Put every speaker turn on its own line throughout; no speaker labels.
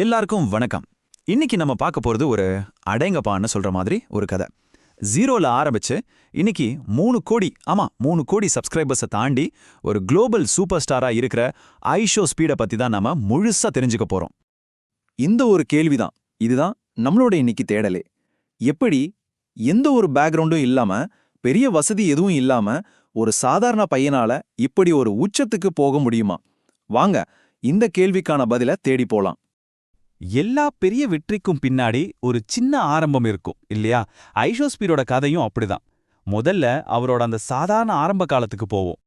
எல்லாருக்கும் வணக்கம். இன்னைக்கு நம்ம பார்க்க போறது ஒரு அடேங்கப்பான்னு சொல்ற மாதிரி ஒரு கதை. ஜீரோல ஆரம்பிச்சு இன்னைக்கு 3 கோடி சப்ஸ்கிரைபர்ஸை தாண்டி ஒரு குளோபல் சூப்பர் ஸ்டாரா இருக்கிற ஐஷோ ஸ்பீடை பத்தி தான் நாம முழுசா தெரிஞ்சுக்க போறோம்.
இந்த ஒரு கேள்விதான், இதுதான் நம்மளோட இன்னைக்கு தேடலே. எப்படி எந்த ஒரு பேக்ரவுண்டும் இல்லாம, பெரிய வசதி எதுவும் இல்லாம ஒரு சாதாரண பையனால இப்படி ஒரு உச்சத்துக்கு போக முடியுமா? வாங்க இந்த கேள்விக்கான பதில தேடி போலாம்.
எல்லா பெரிய வெற்றிக்கும் பின்னாடி ஒரு சின்ன ஆரம்பம் இருக்கும் இல்லையா? ஐஷோ ஸ்பீடோட கதையும் அப்படிதான். முதல்ல அவரோட அந்த சாதாரண ஆரம்ப காலத்துக்கு போவோம்.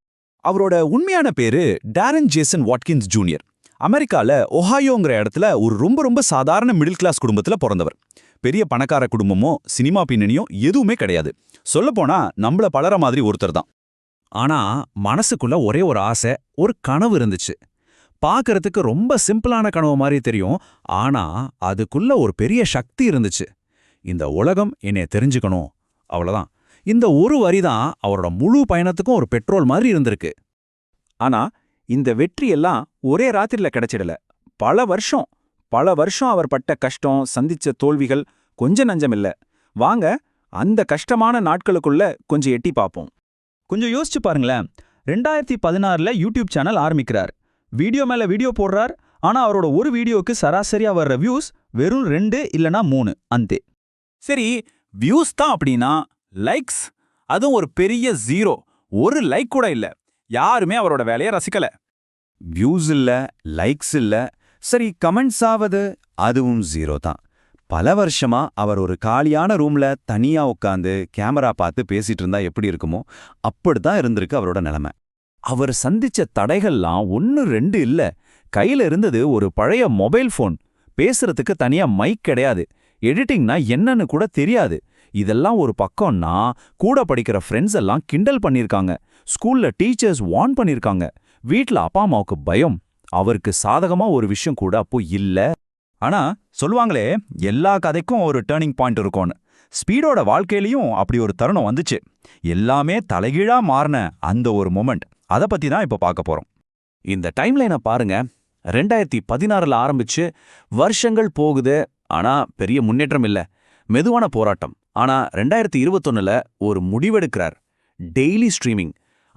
அவரோட உண்மையான பேரு டாரன் ஜேசன் வாட்கின்ஸ் ஜூனியர். அமெரிக்கால ஒஹாயோங்கிற இடத்துல ஒரு ரொம்ப சாதாரண மிடில் கிளாஸ் குடும்பத்துல பிறந்தவர். பெரிய பணக்கார குடும்பமோ சினிமா பின்னணியோ எதுவுமே கிடையாது. சொல்லப்போனா நம்மள பலர மாதிரி ஒருத்தர் தான்.
ஆனா மனசுக்குள்ள ஒரே ஒரு ஆசை, ஒரு கனவு இருந்துச்சு. பார்க்கறதுக்கு ரொம்ப சிம்பிளான கனவு மாதிரி தெரியும், ஆனா அதுக்குள்ள ஒரு பெரிய சக்தி இருந்துச்சு. இந்த உலகம் என்னைய தெரிஞ்சுக்கணும், அவ்வளவுதான். இந்த ஒரு வரிதான் அவரோட முழு பயணத்துக்கும் ஒரு பெட்ரோல் மாதிரி இருந்திருக்கு.
ஆனா இந்த வெற்றியெல்லாம் ஒரே ராத்திரில கிடைச்சிடல. பல வருஷம் அவர் பட்ட கஷ்டம், சந்திச்ச தோல்விகள் கொஞ்சம் நஞ்சம் இல்ல. வாங்க அந்த கஷ்டமான நாட்களுக்குள்ள கொஞ்சம் எட்டி பார்ப்போம்.
கொஞ்சம் யோசிச்சு பாருங்களேன். 2016ல யூடியூப் சேனல் ஆரம்பிக்கிறார். வீடியோ மேல வீடியோ போடுறார். ஆனா அவரோட ஒரு வீடியோக்கு சராசரியா வர்ற வியூஸ் வெறும் 2 இல்லனா 3, அந்தே.
சரி, வியூஸ் தான் அப்படின்னா லைக்ஸ், அதுவும் ஒரு பெரிய ஜீரோ. ஒரு லைக் கூட இல்ல. யாருமே அவரோட வேலையை ரசிக்கல.
வியூஸ் இல்ல, லைக்ஸ் இல்ல, சரி கமெண்ட்ஸ் ஆவது அதுவும் ஜீரோ தான். பல வருஷமா அவர் ஒரு காலியான ரூம்ல தனியா உட்காந்து கேமரா பார்த்து பேசிட்டு இருந்தா எப்படி இருக்குமோ அப்படித்தான் இருந்திருக்கு அவரோட நிலைமை. அவர் சந்திச்ச தடைகள்லாம் 1 2 இல்ல. கையில இருந்தது ஒரு பழைய மொபைல் ஃபோன். பேசுறதுக்கு தனியா மைக் கிடையாது. எடிட்டிங்னா என்னன்னு கூட தெரியாது. இதெல்லாம் ஒரு பக்கம்னா, கூட படிக்கிற ஃப்ரெண்ட்ஸ் எல்லாம் கிண்டல் பண்ணிருக்காங்க. ஸ்கூல்ல டீச்சர்ஸ் வார்ன் பண்ணிருக்காங்க. வீட்ல அப்பா அம்மாவுக்கு பயம். அவருக்கு சாதகமா ஒரு விஷயம் கூட அப்போ இல்ல. ஆனா சொல்லுவாங்களே, எல்லா கதைக்கும் ஒரு டேர்னிங் பாயிண்ட் இருக்கும்னு. ஸ்பீடோட வாழ்க்கையிலையும் அப்படி ஒரு தருணம் வந்துச்சு. எல்லாமே தலைகீழா மாறின அந்த ஒரு மொமெண்ட், அதை பத்தி தான் இப்ப பார்க்க போறோம். இந்த டைம்லைனை பாருங்க. 2016ல ஆரம்பிச்சு வருஷங்கள் போகுது, ஆனா பெரிய முன்னேற்றம் இல்ல. மெதுவான போராட்டம். ஆனா 2021ல ஒரு முடிவெடுக்கிறார். Daily streaming.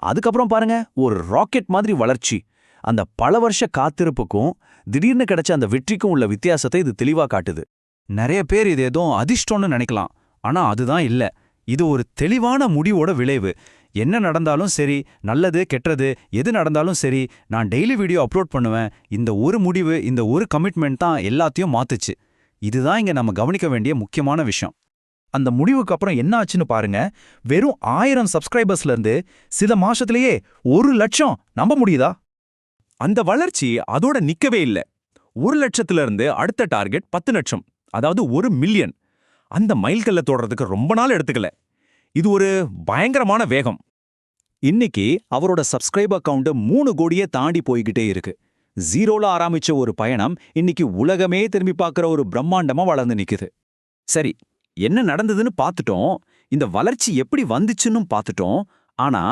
அதுக்கப்புறம் பாருங்க, ஒரு ராக்கெட் மாதிரி வளர்ச்சி. அந்த பல வருஷ காத்திருப்புக்கும் திடீர்னு கிடைச்ச அந்த வெற்றிக்கும் உள்ள வித்தியாசத்தை இது தெளிவா காட்டுது. நிறைய பேர் இது ஏதோ அதிர்ஷ்டம்னு நினைக்கலாம், ஆனா அதுதான் இல்ல. இது ஒரு தெளிவான முடிவோட விளைவு. என்ன நடந்தாலும் சரி, நல்லது கெட்டது எது நடந்தாலும் சரி, நான் டெய்லி வீடியோ அப்லோட் பண்ணுவேன். இந்த ஒரு முடிவு, இந்த ஒரு கமிட்மெண்ட் தான் எல்லாத்தையும் மாத்துச்சு. இதுதான் இங்க நம்ம கவனிக்க வேண்டிய முக்கியமான விஷயம். அந்த முடிவுக்கு அப்புறம் என்ன ஆச்சுன்னு பாருங்க. வெறும் 1000 சப்ஸ்கிரைபர்ஸ்ல இருந்து சில மாசத்திலேயே 1 லட்சம். நம்ப முடியுதா? அந்த வளர்ச்சி அதோட நிக்கவே இல்ல. 1 லட்சத்துல இருந்து அடுத்த டார்கெட் 10 லட்சம், அதாவது 1 மில்லியன். அந்த மைல்கல்ல தொடறதுக்கு ரொம்ப நாள் எடுத்துக்கல. இது ஒரு பயங்கரமான வேகம். இன்னைக்கு அவரோட சப்ஸ்கிரைபர் கவுண்ட் 3 கோடியே தாண்டி போய்கிட்டே இருக்கு. ஜீரோல ஆரம்பிச்ச ஒரு பயணம் இன்னைக்கு உலகமே திரும்பி பார்க்கிற ஒரு பிரம்மாண்டமா வளர்ந்து நிக்குது. சரி, என்ன நடந்ததுன்னு பார்த்துட்டோம். இந்த வளர்ச்சி எப்படி வந்துச்சுன்னு பார்த்துட்டோம். ஆனா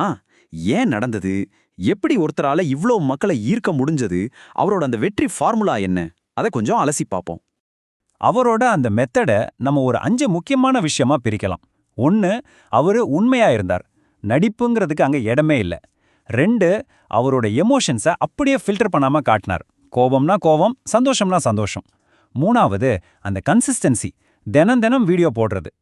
ஏன் நடந்தது? எப்படி ஒருத்தரால இவ்ளோ மக்களை ஈர்க்க முடிஞ்சது? அவரோட அந்த வெற்றி ஃபார்முலா என்ன? அதை கொஞ்சம் அலசி பார்ப்போம்.
அவரோட அந்த மெத்தடை நம்ம ஒரு 5 முக்கியமான விஷயமா பிரிக்கலாம். 1, அவரு உண்மையா இருந்தார். நடிப்புங்கிறதுக்கு அங்க இடமே இல்ல. 2, அவரோட எமோஷன்ஸை அப்படியே ஃபில்டர் பண்ணாம காட்டினார். கோபம்னா கோபம், சந்தோஷம்னா சந்தோஷம். 3வது, அந்த கன்சிஸ்டன்சி, தினம் வீடியோ போடுறது.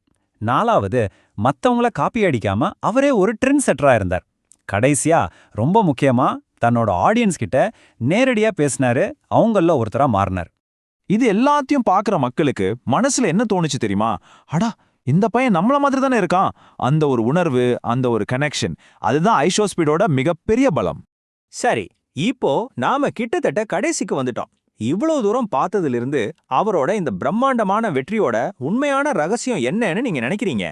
4வது, மத்தவங்கள காப்பி அடிக்காம அவரே ஒரு ட்ரெண்ட் செட்டரா இருந்தார். கடைசியா, ரொம்ப முக்கியமா, தன்னோட ஆடியன்ஸ் கிட்ட நேரடியா பேசினாரு. அவங்கள ஒருத்தரா மாறினார்.
இது எல்லாத்தையும் பார்க்குற மக்களுக்கு மனசுல என்ன தோணுச்சு தெரியுமா? அடா, இந்த பையன் நம்மள மாதிரி தானே இருக்கான். அந்த ஒரு உணர்வு, அந்த ஒரு கனெக்ஷன், அதுதான் ஐஷோ ஸ்பீடோட மிகப்பெரிய பலம்.
சரி, இப்போ நாம கிட்டத்தட்ட கடைசிக்கு வந்துட்டோம். இவ்வளவு தூரம் பார்த்ததிலிருந்து அவரோட இந்த பிரம்மாண்டமான வெற்றியோட உண்மையான ரகசியம் என்னன்னு நீங்க நினைக்கிறீங்க?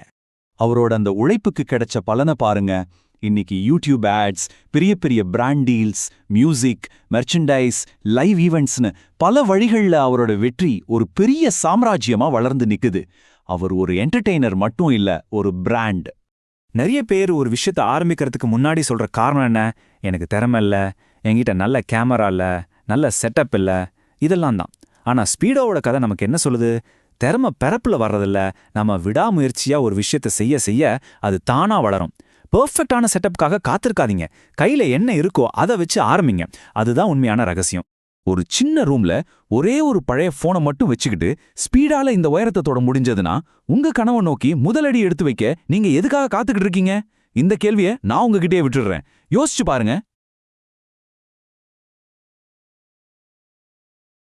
அவரோட அந்த உழைப்புக்கு கிடைச்ச பலனை பாருங்க. இன்னைக்கு யூடியூப் ஆட்ஸ், பெரிய brand deals, music, merchandise, live ஈவெண்ட்ஸ்னு பல வழிகள்ல அவரோட வெற்றி ஒரு பெரிய சாம்ராஜ்யமா வளர்ந்து நிக்குது. அவர் ஒரு என்டர்டெய்னர் மட்டும் இல்ல, ஒரு பிராண்ட். நிறைய பேர் ஒரு விஷயத்தை ஆரம்பிக்கிறதுக்கு முன்னாடி சொல்ற காரணம் என்ன? எனக்கு திறமை இல்ல, என்கிட்ட நல்ல கேமரா இல்ல, நல்ல செட்டப் இல்ல, இதெல்லாம் தான்.
ஆனா ஸ்பீடோவோட கதை நமக்கு என்ன சொல்லுது? திறமை பிறப்புல வர்றதில்ல, நம்ம விடாமுயற்சியா ஒரு விஷயத்தை செய்ய செய்ய அது தானா வளரும். பெர்ஃபெக்டான செட்டப்காக காத்திருக்காதீங்க. கையில என்ன இருக்கோ அதை வச்சு ஆரம்பிங்க. அதுதான் உண்மையான ரகசியம். ஒரு சின்ன ரூம்ல ஒரே ஒரு பழைய போனை மட்டும் வச்சுக்கிட்டு ஸ்பீடால இந்த உயரத்தை தொட முடிஞ்சதுன்னா, உங்க கனவை நோக்கி முதலடி எடுத்து வைக்க நீங்க எதுக்காக காத்துக்கிட்டு இருக்கீங்க? இந்த கேள்வியை நான் உங்ககிட்டயே விட்டுடுறேன். யோசிச்சு பாருங்க.